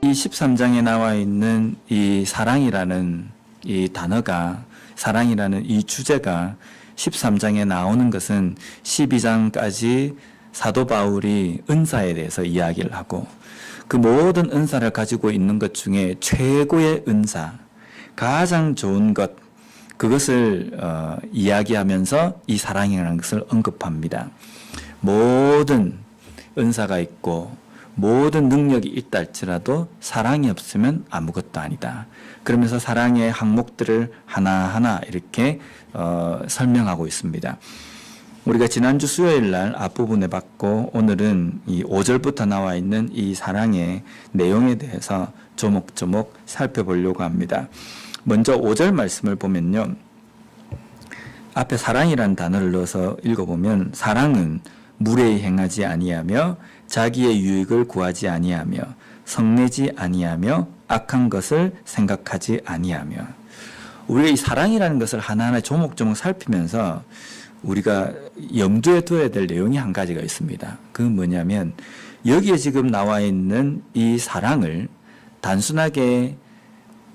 이 13장에 나와 있는 이 사랑이라는 이 단어가, 사랑이라는 이 주제가 13장에 나오는 것은 12장까지 사도 바울이 은사에 대해서 이야기를 하고, 그 모든 은사를 가지고 있는 것 중에 최고의 은사, 가장 좋은 것, 그것을 이야기하면서 이 사랑이라는 것을 언급합니다. 모든 은사가 있고 모든 능력이 있다 할지라도 사랑이 없으면 아무것도 아니다. 그러면서 사랑의 항목들을 하나하나 이렇게 설명하고 있습니다. 우리가 지난주 수요일 날 앞부분에 봤고, 오늘은 이 5절부터 나와 있는 이 사랑의 내용에 대해서 조목조목 살펴보려고 합니다. 먼저 5절 말씀을 보면요, 앞에 사랑이라는 단어를 넣어서 읽어보면, 사랑은 무례히 행하지 아니하며 자기의 유익을 구하지 아니하며 성내지 아니하며 악한 것을 생각하지 아니하며. 우리가 이 사랑이라는 것을 하나하나 조목조목 살피면서 우리가 염두에 둬야 될 내용이 한 가지가 있습니다. 그건 뭐냐면, 여기에 지금 나와 있는 이 사랑을 단순하게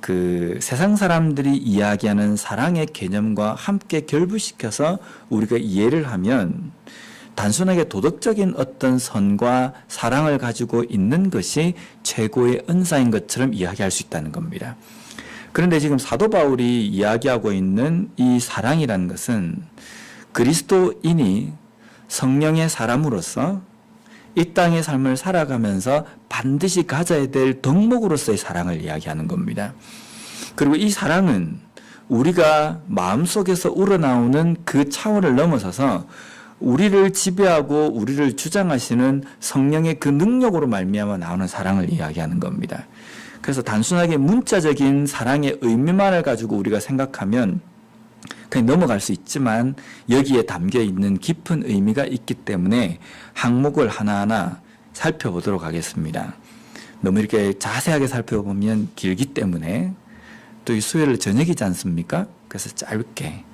그 세상 사람들이 이야기하는 사랑의 개념과 함께 결부시켜서 우리가 이해를 하면 단순하게 도덕적인 어떤 선과 사랑을 가지고 있는 것이 최고의 은사인 것처럼 이야기할 수 있다는 겁니다. 그런데 지금 사도 바울이 이야기하고 있는 이 사랑이라는 것은 그리스도인이 성령의 사람으로서 이 땅의 삶을 살아가면서 반드시 가져야 될 덕목으로서의 사랑을 이야기하는 겁니다. 그리고 이 사랑은 우리가 마음속에서 우러나오는 그 차원을 넘어서서 우리를 지배하고 우리를 주장하시는 성령의 그 능력으로 말미암아 나오는 사랑을 이야기하는 겁니다. 그래서 단순하게 문자적인 사랑의 의미만을 가지고 우리가 생각하면 그냥 넘어갈 수 있지만, 여기에 담겨 있는 깊은 의미가 있기 때문에 항목을 하나하나 살펴보도록 하겠습니다. 너무 이렇게 자세하게 살펴보면 길기 때문에, 또 이 수요일 저녁이지 않습니까? 그래서 짧게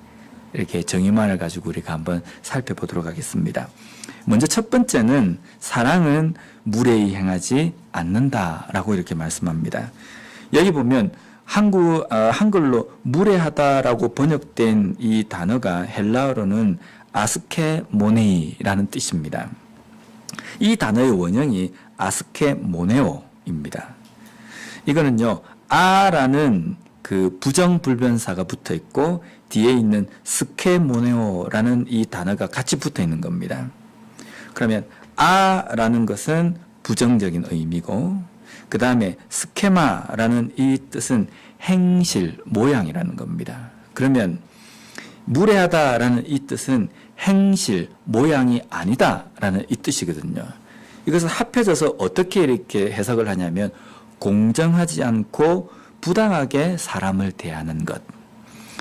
이렇게 정의만을 가지고 우리가 한번 살펴보도록 하겠습니다. 먼저 첫 번째는 사랑은 무례히 행하지 않는다라고 이렇게 말씀합니다. 여기 보면 한글로 무례하다라고 번역된 이 단어가 헬라어로는 아스케모네이라는 뜻입니다. 이 단어의 원형이 아스케모네오입니다. 이거는요, 아라는 그 부정불변사가 붙어 있고 뒤에 있는 스케모네오라는 이 단어가 같이 붙어 있는 겁니다. 그러면 아라는 것은 부정적인 의미고, 그 다음에 스케마라는 이 뜻은 행실, 모양이라는 겁니다. 그러면 무례하다라는 이 뜻은 행실, 모양이 아니다라는 이 뜻이거든요. 이것을 합해져서 어떻게 이렇게 해석을 하냐면, 공정하지 않고 부당하게 사람을 대하는 것,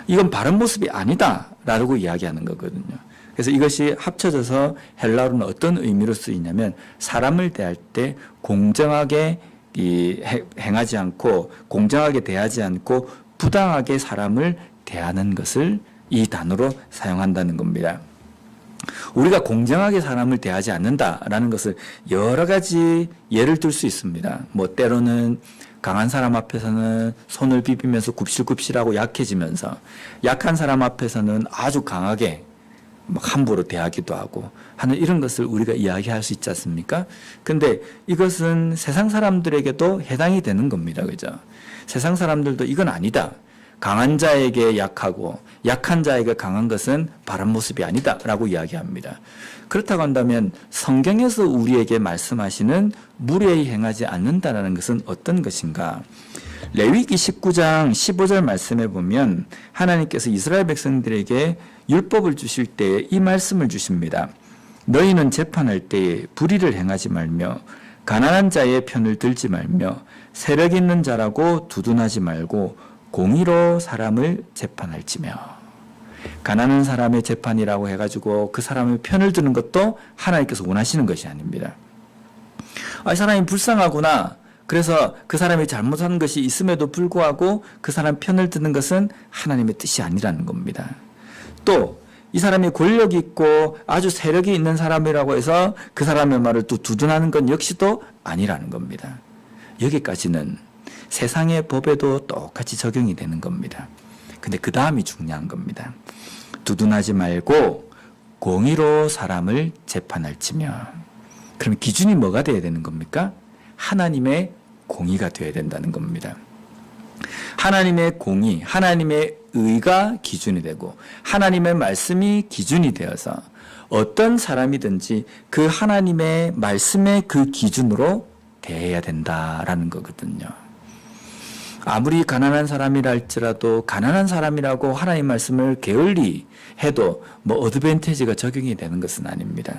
이건 바른 모습이 아니다라고 이야기하는 거거든요. 그래서 이것이 합쳐져서 헬라어로는 어떤 의미로 쓰이냐면, 사람을 대할 때 공정하게 행하지 않고, 공정하게 대하지 않고 부당하게 사람을 대하는 것을 이 단어로 사용한다는 겁니다. 우리가 공정하게 사람을 대하지 않는다라는 것을 여러 가지 예를 들 수 있습니다. 뭐 때로는 강한 사람 앞에서는 손을 비비면서 굽실굽실하고 약해지면서, 약한 사람 앞에서는 아주 강하게 막 함부로 대하기도 하고 하는 이런 것을 우리가 이야기할 수 있지 않습니까? 근데 이것은 세상 사람들에게도 해당이 되는 겁니다. 그죠? 세상 사람들도 이건 아니다, 강한 자에게 약하고 약한 자에게 강한 것은 바른 모습이 아니다 라고 이야기합니다. 그렇다고 한다면 성경에서 우리에게 말씀하시는 무례히 행하지 않는다라는 것은 어떤 것인가? 레위기 19장 15절 말씀에 보면 하나님께서 이스라엘 백성들에게 율법을 주실 때에 이 말씀을 주십니다. 너희는 재판할 때에 불의를 행하지 말며 가난한 자의 편을 들지 말며 세력 있는 자라고 두둔하지 말고 공의로 사람을 재판할지며. 가난한 사람의 재판이라고 해가지고 그 사람의 편을 드는 것도 하나님께서 원하시는 것이 아닙니다. 이 사람이 불쌍하구나, 그래서 그 사람이 잘못한 것이 있음에도 불구하고 그 사람 편을 드는 것은 하나님의 뜻이 아니라는 겁니다. 또 이 사람이 권력이 있고 아주 세력이 있는 사람이라고 해서 그 사람의 말을 또 두둔하는 건 역시도 아니라는 겁니다. 여기까지는 세상의 법에도 똑같이 적용이 되는 겁니다. 근데 그 다음이 중요한 겁니다. 두둔하지 말고 공의로 사람을 재판할지며. 그럼 기준이 뭐가 돼야 되는 겁니까? 하나님의 공의가 되어야 된다는 겁니다. 하나님의 공의, 하나님의 의가 기준이 되고 하나님의 말씀이 기준이 되어서 어떤 사람이든지 그 하나님의 말씀의 그 기준으로 대해야 된다라는 거거든요. 아무리 가난한 사람이라 할지라도 가난한 사람이라고 하나님 말씀을 게을리 해도 뭐 어드밴티지가 적용이 되는 것은 아닙니다.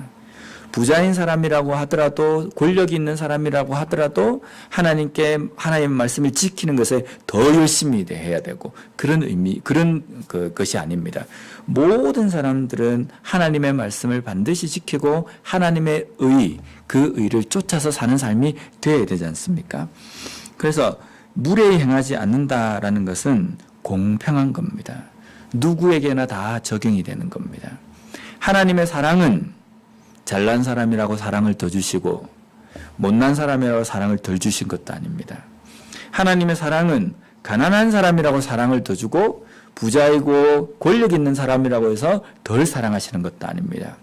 부자인 사람이라고 하더라도 권력이 있는 사람이라고 하더라도 하나님께 하나님의 말씀을 지키는 것에 더 열심히 해야 되고 그런 의미 그런 것이 아닙니다. 모든 사람들은 하나님의 말씀을 반드시 지키고 하나님의 의 그 의를 쫓아서 사는 삶이 되어야 되지 않습니까? 그래서 무례히 행하지 않는다라는 것은 공평한 겁니다. 누구에게나 다 적용이 되는 겁니다. 하나님의 사랑은 잘난 사람이라고 사랑을 더 주시고 못난 사람이라고 사랑을 덜 주신 것도 아닙니다. 하나님의 사랑은 가난한 사람이라고 사랑을 더 주고 부자이고 권력 있는 사람이라고 해서 덜 사랑하시는 것도 아닙니다.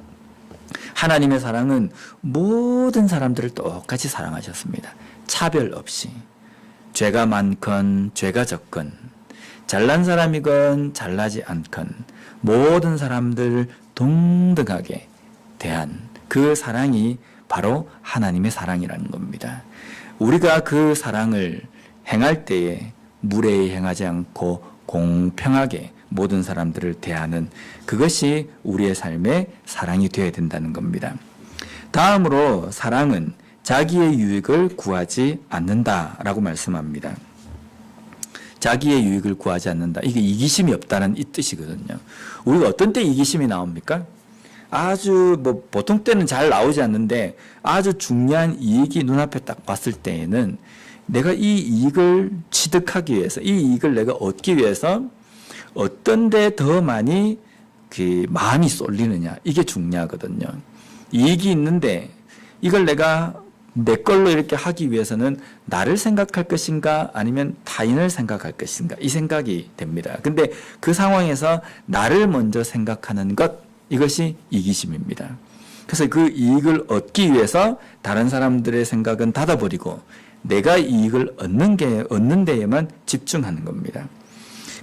하나님의 사랑은 모든 사람들을 똑같이 사랑하셨습니다. 차별 없이. 죄가 많건 죄가 적건 잘난 사람이건 잘나지 않건 모든 사람들을 동등하게 대한 그 사랑이 바로 하나님의 사랑이라는 겁니다. 우리가 그 사랑을 행할 때에 무례히 행하지 않고 공평하게 모든 사람들을 대하는 그것이 우리의 삶의 사랑이 되어야 된다는 겁니다. 다음으로 사랑은 자기의 유익을 구하지 않는다라고 말씀합니다. 자기의 유익을 구하지 않는다. 이게 이기심이 없다는 이 뜻이거든요. 우리가 어떤 때 이기심이 나옵니까? 아주 보통 때는 잘 나오지 않는데 아주 중요한 이익이 눈앞에 딱 봤을 때에는 내가 이 이익을 취득하기 위해서 이 이익을 내가 얻기 위해서 어떤 데 더 많이 그 마음이 쏠리느냐 이게 중요하거든요. 이익이 있는데 이걸 내가 내 걸로 이렇게 하기 위해서는 나를 생각할 것인가 아니면 타인을 생각할 것인가 이 생각이 됩니다. 근데 그 상황에서 나를 먼저 생각하는 것 이것이 이기심입니다. 그래서 그 이익을 얻기 위해서 다른 사람들의 생각은 닫아버리고 내가 이익을 얻는 데에만 집중하는 겁니다.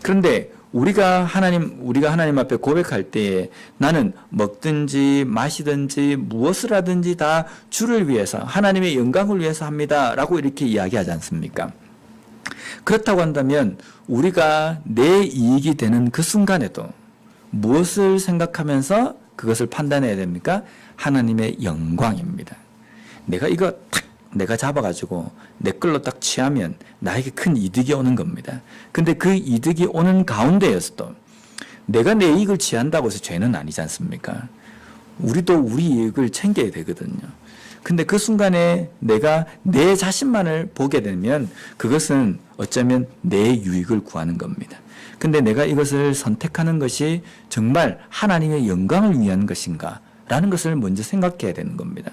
그런데 우리가 하나님 앞에 고백할 때에 나는 먹든지 마시든지 무엇을 하든지 다 주를 위해서 하나님의 영광을 위해서 합니다 라고 이렇게 이야기하지 않습니까? 그렇다고 한다면 우리가 내 이익이 되는 그 순간에도 무엇을 생각하면서 그것을 판단해야 됩니까? 하나님의 영광입니다. 내가 이거 내가 잡아가지고 내 걸로 딱 취하면 나에게 큰 이득이 오는 겁니다. 근데 그 이득이 오는 가운데에서도 내가 내 이익을 취한다고 해서 죄는 아니지 않습니까? 우리도 우리 이익을 챙겨야 되거든요. 근데 그 순간에 내가 내 자신만을 보게 되면 그것은 어쩌면 내 유익을 구하는 겁니다. 근데 내가 이것을 선택하는 것이 정말 하나님의 영광을 위한 것인가? 라는 것을 먼저 생각해야 되는 겁니다.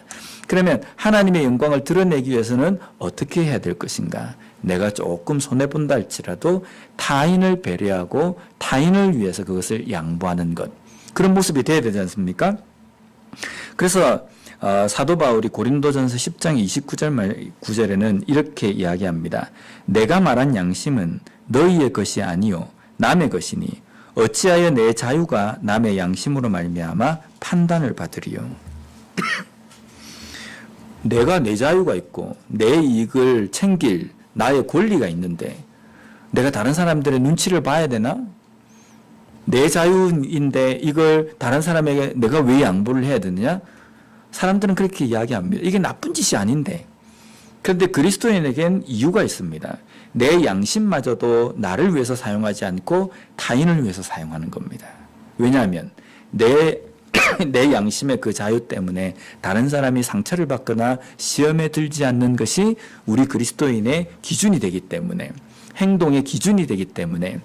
그러면 하나님의 영광을 드러내기 위해서는 어떻게 해야 될 것인가? 내가 조금 손해본다 할지라도 타인을 배려하고 타인을 위해서 그것을 양보하는 것. 그런 모습이 되어야 되지 않습니까? 그래서 사도 바울이 고린도전서 10장 29절에는 이렇게 이야기합니다. 내가 말한 양심은 너희의 것이 아니요 남의 것이니 어찌하여 내 자유가 남의 양심으로 말미암아 판단을 받으리요. 내가 내 자유가 있고 내 이익을 챙길 나의 권리가 있는데 내가 다른 사람들의 눈치를 봐야 되나? 내 자유인데 이걸 다른 사람에게 내가 왜 양보를 해야 되느냐? 사람들은 그렇게 이야기합니다. 이게 나쁜 짓이 아닌데. 그런데 그리스도인에겐 이유가 있습니다. 내 양심마저도 나를 위해서 사용하지 않고 타인을 위해서 사용하는 겁니다. 왜냐하면 내 양심의 그 자유 때문에 다른 사람이 상처를 받거나 시험에 들지 않는 것이 우리 그리스도인의 기준이 되기 때문에 행동의 기준이 되기 때문에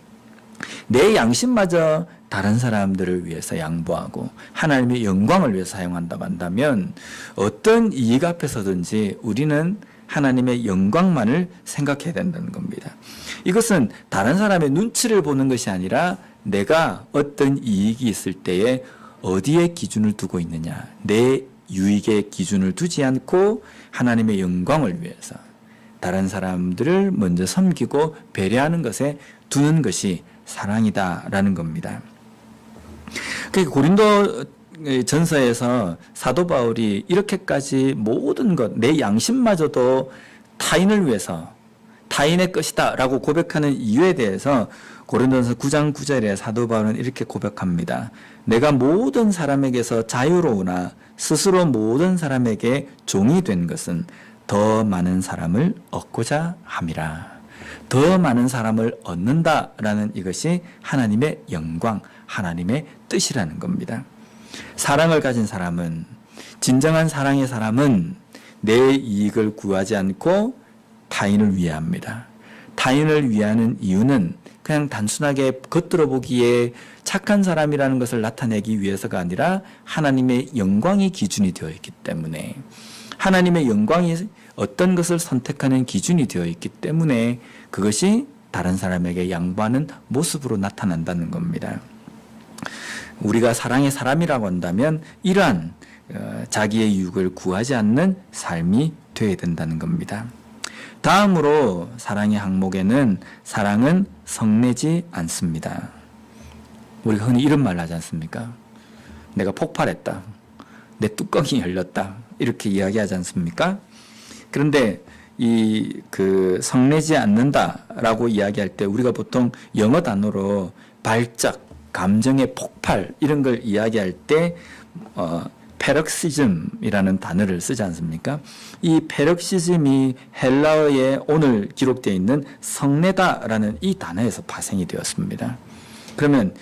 내 양심마저 다른 사람들을 위해서 양보하고 하나님의 영광을 위해서 사용한다고 한다면 어떤 이익 앞에서든지 우리는 하나님의 영광만을 생각해야 된다는 겁니다. 이것은 다른 사람의 눈치를 보는 것이 아니라 내가 어떤 이익이 있을 때에 어디에 기준을 두고 있느냐, 내 유익의 기준을 두지 않고 하나님의 영광을 위해서 다른 사람들을 먼저 섬기고 배려하는 것에 두는 것이 사랑이다라는 겁니다. 그러니까 고린도 전서에서 사도 바울이 이렇게까지 모든 것, 내 양심마저도 타인을 위해서 타인의 것이다 라고 고백하는 이유에 대해서 고린도전서 9장 9절에 사도 바울은 이렇게 고백합니다. 내가 모든 사람에게서 자유로우나 스스로 모든 사람에게 종이 된 것은 더 많은 사람을 얻고자 함이라. 더 많은 사람을 얻는다라는 이것이 하나님의 영광, 하나님의 뜻이라는 겁니다. 사랑을 가진 사람은, 진정한 사랑의 사람은 내 이익을 구하지 않고 타인을 위해합니다. 타인을 위하는 이유는 그냥 단순하게 겉들어 보기에 착한 사람이라는 것을 나타내기 위해서가 아니라 하나님의 영광이 기준이 되어 있기 때문에, 하나님의 영광이 어떤 것을 선택하는 기준이 되어 있기 때문에 그것이 다른 사람에게 양보하는 모습으로 나타난다는 겁니다. 우리가 사랑의 사람이라고 한다면 이러한 자기의 유익을 구하지 않는 삶이 되어야 된다는 겁니다. 다음으로 사랑의 항목에는 사랑은 성내지 않습니다. 우리가 흔히 이런 말을 하지 않습니까? 내가 폭발했다. 내 뚜껑이 열렸다. 이렇게 이야기하지 않습니까? 그런데 성내지 않는다라고 이야기할 때 우리가 보통 영어 단어로 발작, 감정의 폭발 이런 걸 이야기할 때 페럭시즘이라는 단어를 쓰지 않습니까? 이 페럭시즘이 헬라어에 오늘 기록되어 있는 성내다라는 이 단어에서 파생이 되었습니다. 그러면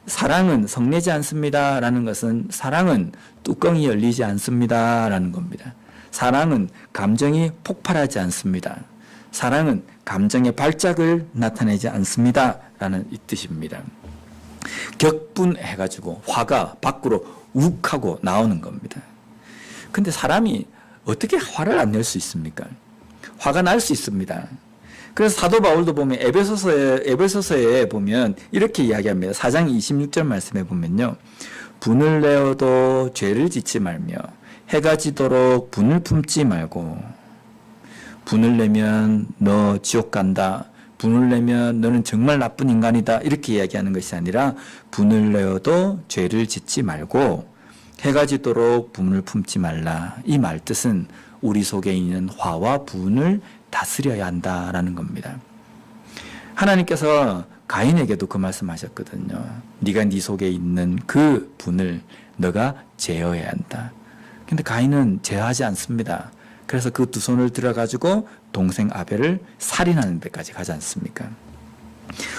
사랑은 성내지 않습니다라는 것은 사랑은 뚜껑이 열리지 않습니다라는 겁니다. 사랑은 감정이 폭발하지 않습니다. 사랑은 감정의 발작을 나타내지 않습니다라는 이 뜻입니다. 격분해가지고 화가 밖으로 욱하고 나오는 겁니다. 근데 사람이 어떻게 화를 안 낼 수 있습니까? 화가 날 수 있습니다. 그래서 사도 바울도 보면 에베소서에 보면 이렇게 이야기합니다. 4장 26절 말씀에 보면요. 분을 내어도 죄를 짓지 말며 해가 지도록 분을 품지 말고, 분을 내면 너 지옥 간다. 분을 내면 너는 정말 나쁜 인간이다. 이렇게 이야기하는 것이 아니라 분을 내어도 죄를 짓지 말고 해가 지도록 분을 품지 말라. 이 말뜻은 우리 속에 있는 화와 분을 다스려야 한다라는 겁니다. 하나님께서 가인에게도 그 말씀하셨거든요. 네가 네 속에 있는 그 분을 너가 제어해야 한다. 근데 가인은 제어하지 않습니다. 그래서 그 두 손을 들어가지고 동생 아벨을 살인하는 데까지 가지 않습니까?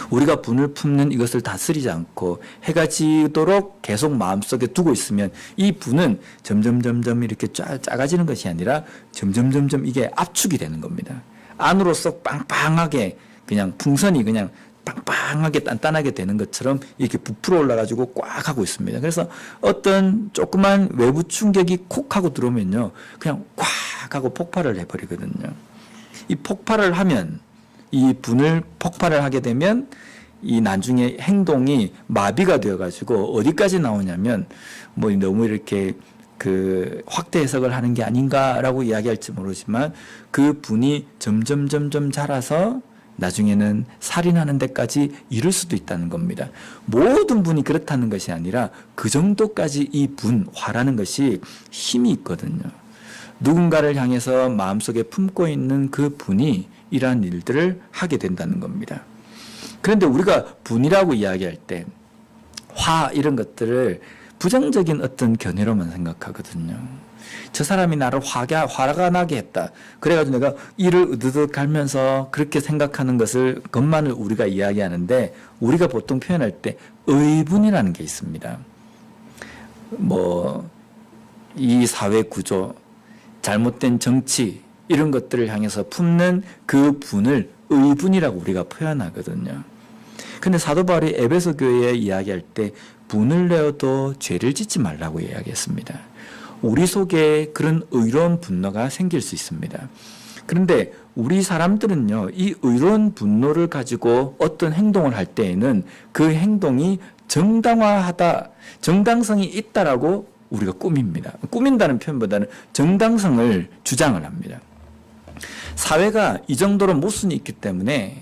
우리가 분을 품는 이것을 다스리지 않고 해가 지도록 계속 마음속에 두고 있으면 이 분은 점점 이렇게 작아지는 것이 아니라 점점 이게 압축이 되는 겁니다. 안으로 쏙 빵빵하게 그냥 풍선이 그냥 빵빵하게 단단하게 되는 것처럼 이렇게 부풀어 올라가지고 꽉 하고 있습니다. 그래서 어떤 조그만 외부 충격이 콕 하고 들어오면요, 그냥 꽉 하고 폭발을 해버리거든요. 이 폭발을 하면, 이 분을 폭발을 하게 되면 이 나중에 행동이 마비가 되어가지고 어디까지 나오냐면 뭐 너무 이렇게 확대 해석을 하는 게 아닌가라고 이야기할지 모르지만 그 분이 점점 자라서 나중에는 살인하는 데까지 이를 수도 있다는 겁니다. 모든 분이 그렇다는 것이 아니라 그 정도까지 이 화라는 것이 힘이 있거든요. 누군가를 향해서 마음속에 품고 있는 그 분이 이러한 일들을 하게 된다는 겁니다. 그런데 우리가 분이라고 이야기할 때 화 이런 것들을 부정적인 어떤 견해로만 생각하거든요. 저 사람이 나를 화가 나게 했다. 그래가지고 내가 이를 으드득 갈면서 그렇게 생각하는 것만을 우리가 이야기하는데, 우리가 보통 표현할 때 의분이라는 게 있습니다. 이 사회 구조, 잘못된 정치 이런 것들을 향해서 품는 그 분을 의분이라고 우리가 표현하거든요. 근데 사도 바울이 에베소 교회에 이야기할 때 분을 내어도 죄를 짓지 말라고 이야기했습니다. 우리 속에 그런 의로운 분노가 생길 수 있습니다. 그런데 우리 사람들은요, 이 의로운 분노를 가지고 어떤 행동을 할 때에는 그 행동이 정당화하다, 정당성이 있다라고 우리가 꾸밉니다. 꾸민다는 표현보다는 정당성을 주장을 합니다. 사회가 이 정도로 모순이 있기 때문에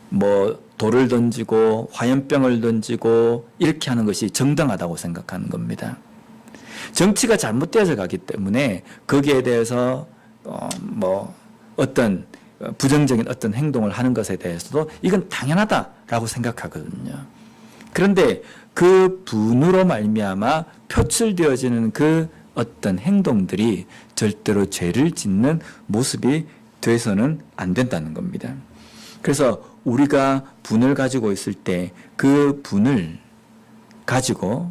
뭐 돌을 던지고 화염병을 던지고 이렇게 하는 것이 정당하다고 생각하는 겁니다. 정치가 잘못되어져 가기 때문에 거기에 대해서 뭐 어떤 부정적인 어떤 행동을 하는 것에 대해서도 이건 당연하다라고 생각하거든요. 그런데 그 분으로 말미암아 표출되어지는 그 어떤 행동들이 절대로 죄를 짓는 모습이 돼서는 안 된다는 겁니다. 그래서 우리가 분을 가지고 있을 때 그 분을 가지고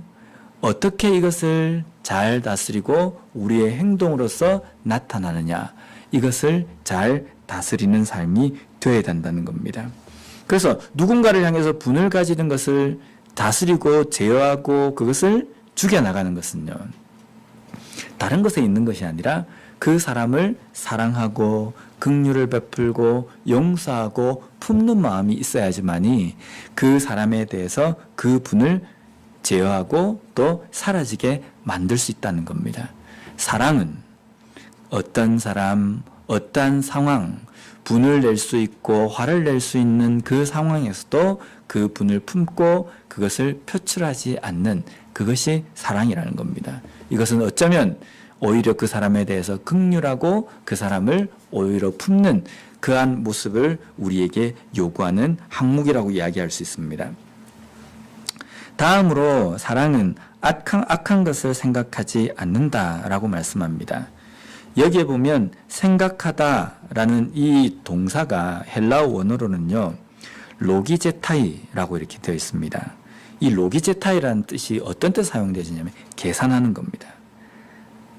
어떻게 이것을 잘 다스리고 우리의 행동으로서 나타나느냐, 이것을 잘 다스리는 삶이 되어야 된다는 겁니다. 그래서 누군가를 향해서 분을 가지는 것을 다스리고 제어하고 그것을 죽여나가는 것은요, 다른 것에 있는 것이 아니라 그 사람을 사랑하고 긍휼을 베풀고 용서하고 품는 마음이 있어야지만이 그 사람에 대해서 그 분을 제어하고 또 사라지게 만들 수 있다는 겁니다. 사랑은 어떤 사람, 어떠한 상황, 분을 낼 수 있고 화를 낼 수 있는 그 상황에서도 그 분을 품고 그것을 표출하지 않는, 그것이 사랑이라는 겁니다. 이것은 어쩌면 오히려 그 사람에 대해서 긍휼하고 그 사람을 오히려 품는 그러한 모습을 우리에게 요구하는 항목이라고 이야기할 수 있습니다. 다음으로 사랑은 악한 것을 생각하지 않는다라고 말씀합니다. 여기에 보면 생각하다라는 이 동사가 헬라어 원어로는요, 로기제타이라고 이렇게 되어 있습니다. 이 로기제타이라는 뜻이 어떤 때 사용되냐면 계산하는 겁니다.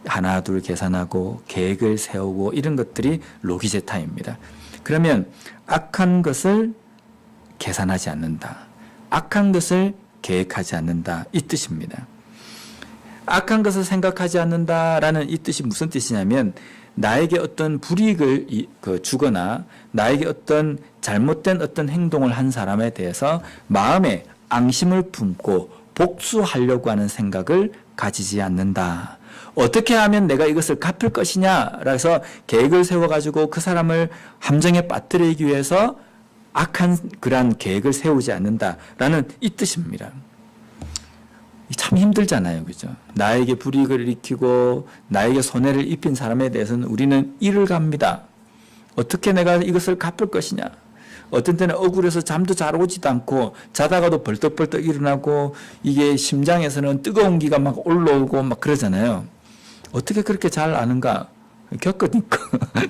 하나 둘 계산하고 계획을 세우고 이런 것들이 로기제타입니다. 그러면 악한 것을 계산하지 않는다, 악한 것을 계획하지 않는다, 이 뜻입니다. 악한 것을 생각하지 않는다라는 이 뜻이 무슨 뜻이냐면 나에게 어떤 불이익을 주거나 나에게 어떤 잘못된 어떤 행동을 한 사람에 대해서 마음에 앙심을 품고 복수하려고 하는 생각을 가지지 않는다. 어떻게 하면 내가 이것을 갚을 것이냐 라서 계획을 세워가지고 그 사람을 함정에 빠뜨리기 위해서 악한 그러한 계획을 세우지 않는다라는 이 뜻입니다. 참 힘들잖아요. 그죠? 나에게 불이익을 일으키고 나에게 손해를 입힌 사람에 대해서는 우리는 이를 갑니다. 어떻게 내가 이것을 갚을 것이냐. 어떤 때는 억울해서 잠도 잘 오지도 않고 자다가도 벌떡벌떡 일어나고 이게 심장에서는 뜨거운 기가 막 올라오고 막 그러잖아요. 어떻게 그렇게 잘 아는가? 겪으니까.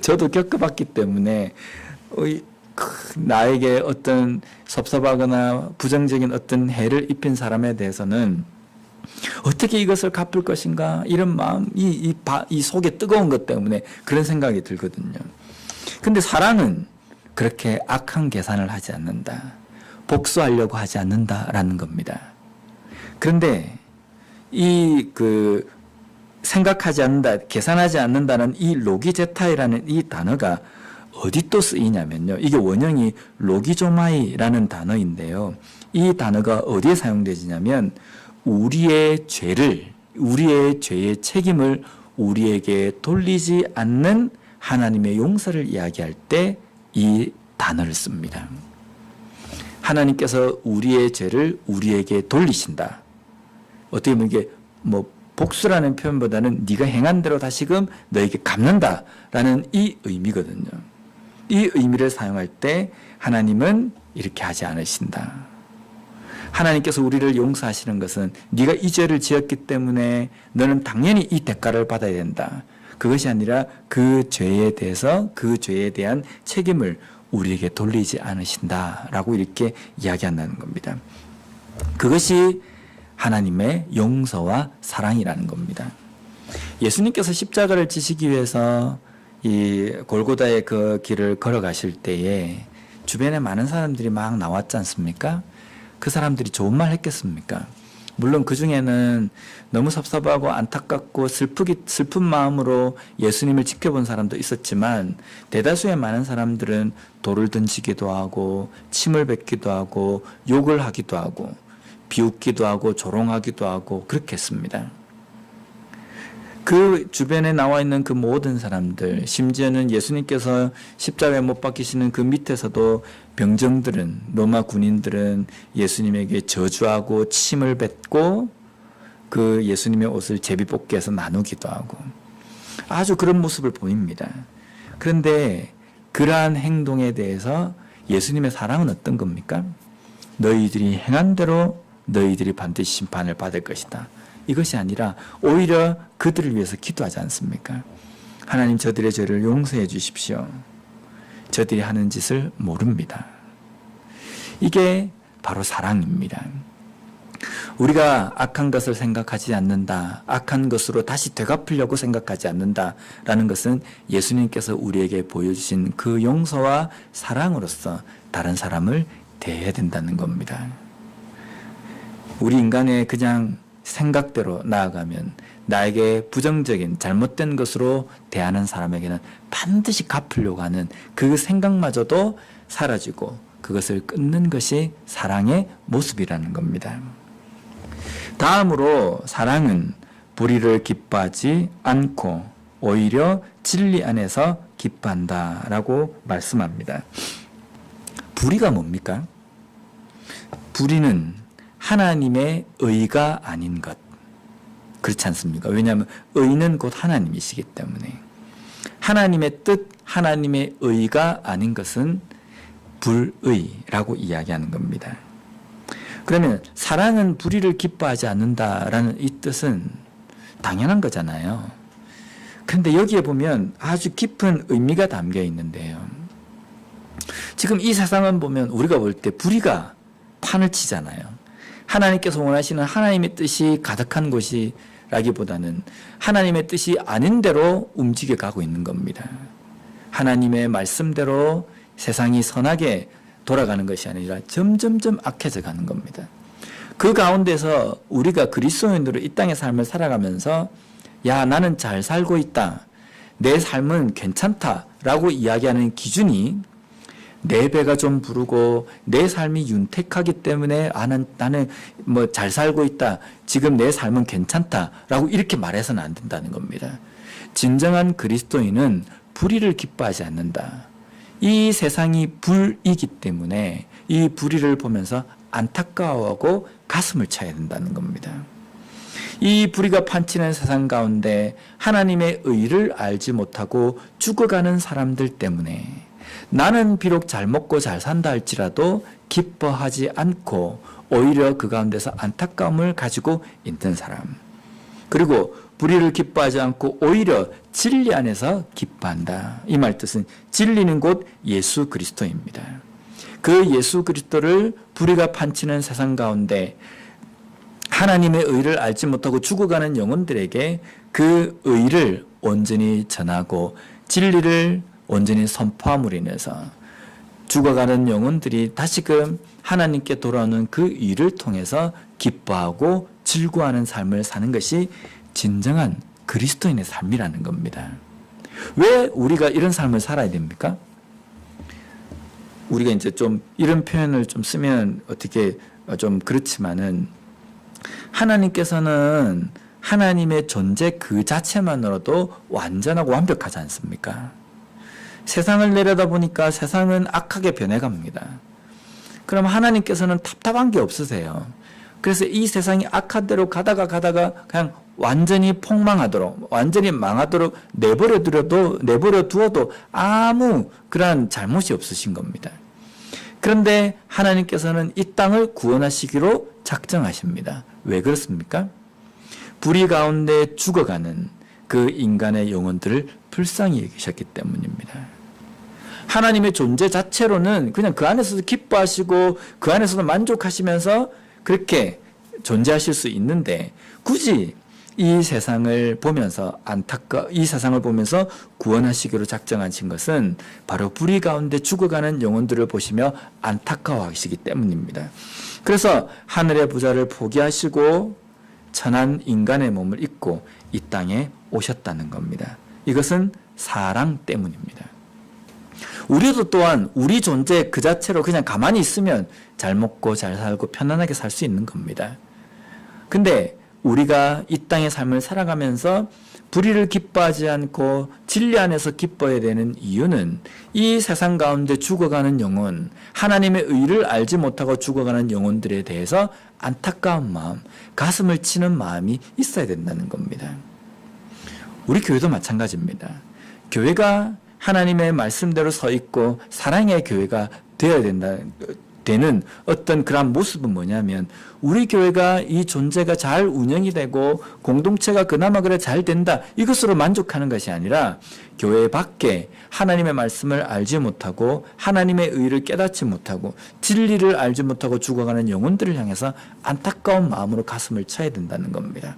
저도 겪어봤기 때문에 나에게 어떤 섭섭하거나 부정적인 어떤 해를 입힌 사람에 대해서는 어떻게 이것을 갚을 것인가? 이런 마음, 이 속에 뜨거운 것 때문에 그런 생각이 들거든요. 근데 사랑은 그렇게 악한 계산을 하지 않는다. 복수하려고 하지 않는다라는 겁니다. 그런데 생각하지 않는다, 계산하지 않는다는 이 로기제타이라는 이 단어가 어디 또 쓰이냐면요. 이게 원형이 로기조마이라는 단어인데요. 이 단어가 어디에 사용되지냐면 우리의 죄의 책임을 우리에게 돌리지 않는 하나님의 용서를 이야기할 때 이 단어를 씁니다. 하나님께서 우리의 죄를 우리에게 돌리신다. 어떻게 보면 이게 복수라는 표현보다는 네가 행한 대로 다시금 너에게 갚는다라는 이 의미거든요. 이 의미를 사용할 때 하나님은 이렇게 하지 않으신다. 하나님께서 우리를 용서하시는 것은 네가 이 죄를 지었기 때문에 너는 당연히 이 대가를 받아야 된다. 그것이 아니라 그 죄에 대해서 그 죄에 대한 책임을 우리에게 돌리지 않으신다라고 이렇게 이야기한다는 겁니다. 그것이 하나님의 용서와 사랑이라는 겁니다. 예수님께서 십자가를 지시기 위해서 이 골고다의 그 길을 걸어가실 때에 주변에 많은 사람들이 막 나왔지 않습니까? 그 사람들이 좋은 말 했겠습니까? 물론 그 중에는 너무 섭섭하고 안타깝고 슬픈 마음으로 예수님을 지켜본 사람도 있었지만 대다수의 많은 사람들은 돌을 던지기도 하고 침을 뱉기도 하고 욕을 하기도 하고 비웃기도 하고 조롱하기도 하고 그렇게 했습니다. 그 주변에 나와 있는 그 모든 사람들, 심지어는 예수님께서 십자가에 못 박히시는 그 밑에서도 병정들은, 로마 군인들은 예수님에게 저주하고 침을 뱉고 그 예수님의 옷을 제비뽑기해서 나누기도 하고 아주 그런 모습을 보입니다. 그런데 그러한 행동에 대해서 예수님의 사랑은 어떤 겁니까? 너희들이 행한 대로 너희들이 반드시 심판을 받을 것이다. 이것이 아니라 오히려 그들을 위해서 기도하지 않습니까? 하나님, 저들의 죄를 용서해 주십시오. 저들이 하는 짓을 모릅니다. 이게 바로 사랑입니다. 우리가 악한 것을 생각하지 않는다, 악한 것으로 다시 되갚으려고 생각하지 않는다라는 것은 예수님께서 우리에게 보여주신 그 용서와 사랑으로서 다른 사람을 대해야 된다는 겁니다. 우리 인간의 그냥 생각대로 나아가면 나에게 부정적인 잘못된 것으로 대하는 사람에게는 반드시 갚으려고 하는 그 생각마저도 사라지고 그것을 끊는 것이 사랑의 모습이라는 겁니다. 다음으로 사랑은 불의를 기뻐하지 않고 오히려 진리 안에서 기뻐한다라고 말씀합니다. 불의가 뭡니까? 불의는 하나님의 의가 아닌 것. 그렇지 않습니까? 왜냐하면 의는 곧 하나님이시기 때문에. 하나님의 뜻, 하나님의 의가 아닌 것은 불의라고 이야기하는 겁니다. 그러면 사랑은 불의를 기뻐하지 않는다라는 이 뜻은 당연한 거잖아요. 그런데 여기에 보면 아주 깊은 의미가 담겨 있는데요. 지금 이 세상은 보면 우리가 볼 때 불의가 판을 치잖아요. 하나님께서 원하시는 하나님의 뜻이 가득한 곳이라기보다는 하나님의 뜻이 아닌 대로 움직여 가고 있는 겁니다. 하나님의 말씀대로 세상이 선하게 돌아가는 것이 아니라 점점점 악해져 가는 겁니다. 그 가운데서 우리가 그리스도인으로 이 땅의 삶을 살아가면서 야, 나는 잘 살고 있다, 내 삶은 괜찮다라고 이야기하는 기준이 내 배가 좀 부르고 내 삶이 윤택하기 때문에 나는 뭐 잘 살고 있다, 지금 내 삶은 괜찮다라고 이렇게 말해서는 안 된다는 겁니다. 진정한 그리스도인은 불의를 기뻐하지 않는다. 이 세상이 불이기 때문에 이 불의를 보면서 안타까워하고 가슴을 쳐야 된다는 겁니다. 이 불의가 판치는 세상 가운데 하나님의 의를 알지 못하고 죽어가는 사람들 때문에 나는 비록 잘 먹고 잘 산다 할지라도 기뻐하지 않고 오히려 그 가운데서 안타까움을 가지고 있는 사람, 그리고 불의를 기뻐하지 않고 오히려 진리 안에서 기뻐한다. 이 말 뜻은 진리는 곧 예수 그리스도입니다. 그 예수 그리스도를 불의가 판치는 세상 가운데 하나님의 의를 알지 못하고 죽어가는 영혼들에게 그 의를 온전히 전하고 진리를 온전히 선포함으로 인해서 죽어가는 영혼들이 다시금 하나님께 돌아오는 그 일을 통해서 기뻐하고 즐거워하는 삶을 사는 것이 진정한 그리스도인의 삶이라는 겁니다. 왜 우리가 이런 삶을 살아야 됩니까? 우리가 이제 좀 이런 표현을 좀 쓰면 어떻게 좀 그렇지만은 하나님께서는 하나님의 존재 그 자체만으로도 완전하고 완벽하지 않습니까? 세상을 내려다보니까 세상은 악하게 변해갑니다. 그럼 하나님께서는 답답한 게 없으세요. 그래서 이 세상이 악한 대로 가다가 그냥 완전히 폭망하도록, 완전히 망하도록 내버려 두어도 아무 그러한 잘못이 없으신 겁니다. 그런데 하나님께서는 이 땅을 구원하시기로 작정하십니다. 왜 그렇습니까? 불의 가운데 죽어가는 그 인간의 영혼들을 불쌍히 여기셨기 때문입니다. 하나님의 존재 자체로는 그냥 그 안에서도 기뻐하시고 그 안에서도 만족하시면서 그렇게 존재하실 수 있는데 굳이 이 세상을 보면서 이 세상을 보면서 구원하시기로 작정하신 것은 바로 불의 가운데 죽어가는 영혼들을 보시며 안타까워하시기 때문입니다. 그래서 하늘의 부자를 포기하시고 천한 인간의 몸을 입고 이 땅에 오셨다는 겁니다. 이것은 사랑 때문입니다. 우리도 또한 우리 존재 그 자체로 그냥 가만히 있으면 잘 먹고 잘 살고 편안하게 살 수 있는 겁니다. 근데 우리가 이 땅의 삶을 살아가면서 불의를 기뻐하지 않고 진리 안에서 기뻐해야 되는 이유는 이 세상 가운데 죽어가는 영혼, 하나님의 의를 알지 못하고 죽어가는 영혼들에 대해서 안타까운 마음, 가슴을 치는 마음이 있어야 된다는 겁니다. 우리 교회도 마찬가지입니다. 교회가 하나님의 말씀대로 서 있고 사랑의 교회가 되어야 되는 어떤 그런 모습은 뭐냐면 우리 교회가 이 존재가 잘 운영이 되고 공동체가 그나마 그래 잘 된다 이것으로 만족하는 것이 아니라 교회 밖에 하나님의 말씀을 알지 못하고 하나님의 의를 깨닫지 못하고 진리를 알지 못하고 죽어가는 영혼들을 향해서 안타까운 마음으로 가슴을 쳐야 된다는 겁니다.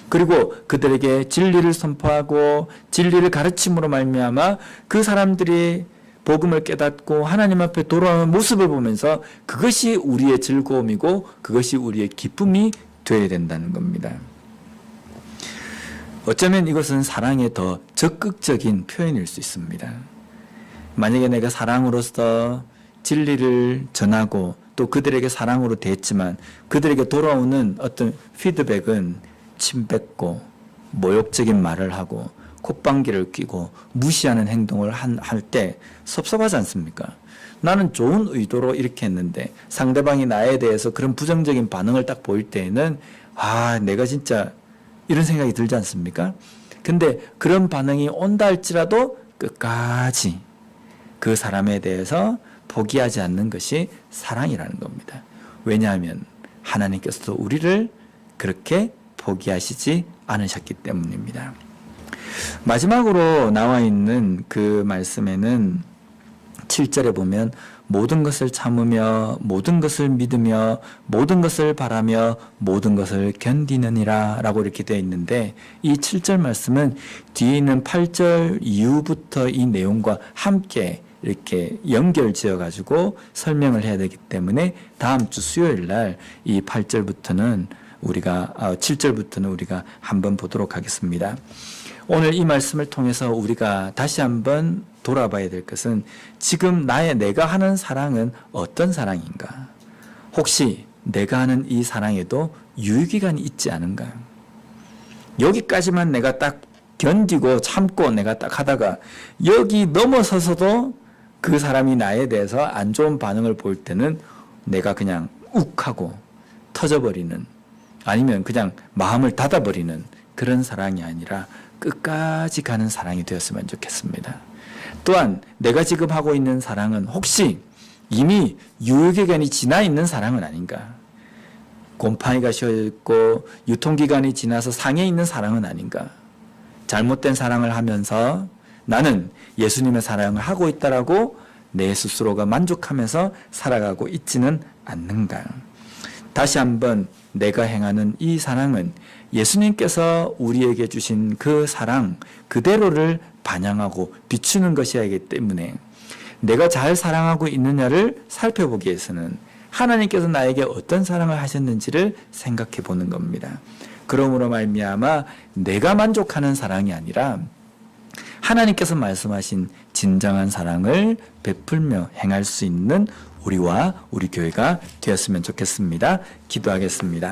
그리고 그들에게 진리를 선포하고 진리를 가르침으로 말미암아 그 사람들이 복음을 깨닫고 하나님 앞에 돌아오는 모습을 보면서 그것이 우리의 즐거움이고 그것이 우리의 기쁨이 되어야 된다는 겁니다. 어쩌면 이것은 사랑의 더 적극적인 표현일 수 있습니다. 만약에 내가 사랑으로서 진리를 전하고 또 그들에게 사랑으로 대했지만 그들에게 돌아오는 어떤 피드백은 침 뱉고 모욕적인 말을 하고 콧방귀를 뀌고 무시하는 행동을 할 때 섭섭하지 않습니까? 나는 좋은 의도로 이렇게 했는데 상대방이 나에 대해서 그런 부정적인 반응을 딱 보일 때에는 내가 진짜 이런 생각이 들지 않습니까? 근데 그런 반응이 온다 할지라도 끝까지 그 사람에 대해서 포기하지 않는 것이 사랑이라는 겁니다. 왜냐하면 하나님께서도 우리를 그렇게 포기하시지 않으셨기 때문입니다. 마지막으로 나와 있는 그 말씀에는 7절에 보면 모든 것을 참으며 모든 것을 믿으며 모든 것을 바라며 모든 것을 견디느니라 라고 이렇게 되어 있는데 이 7절 말씀은 뒤에 있는 8절 이후부터 이 내용과 함께 이렇게 연결지어 가지고 설명을 해야 되기 때문에 다음 주 수요일 날 이 7절부터는 우리가 한번 보도록 하겠습니다. 오늘 이 말씀을 통해서 우리가 다시 한번 돌아봐야 될 것은 지금 내가 하는 사랑은 어떤 사랑인가? 혹시 내가 하는 이 사랑에도 유효기간이 있지 않은가? 여기까지만 내가 딱 견디고 참고 내가 딱 하다가 여기 넘어서서도 그 사람이 나에 대해서 안 좋은 반응을 볼 때는 내가 그냥 욱하고 터져버리는 아니면 그냥 마음을 닫아버리는 그런 사랑이 아니라 끝까지 가는 사랑이 되었으면 좋겠습니다. 또한 내가 지금 하고 있는 사랑은 혹시 이미 유효기간이 지나 있는 사랑은 아닌가? 곰팡이가 씌어있고 유통기간이 지나서 상해 있는 사랑은 아닌가? 잘못된 사랑을 하면서 나는 예수님의 사랑을 하고 있다라고 내 스스로가 만족하면서 살아가고 있지는 않는가? 다시 한번 내가 행하는 이 사랑은 예수님께서 우리에게 주신 그 사랑 그대로를 반영하고 비추는 것이어야 하기 때문에 내가 잘 사랑하고 있느냐를 살펴보기 위해서는 하나님께서 나에게 어떤 사랑을 하셨는지를 생각해 보는 겁니다. 그러므로 말미암아 내가 만족하는 사랑이 아니라 하나님께서 말씀하신 진정한 사랑을 베풀며 행할 수 있는 우리와 우리 교회가 되었으면 좋겠습니다. 기도하겠습니다.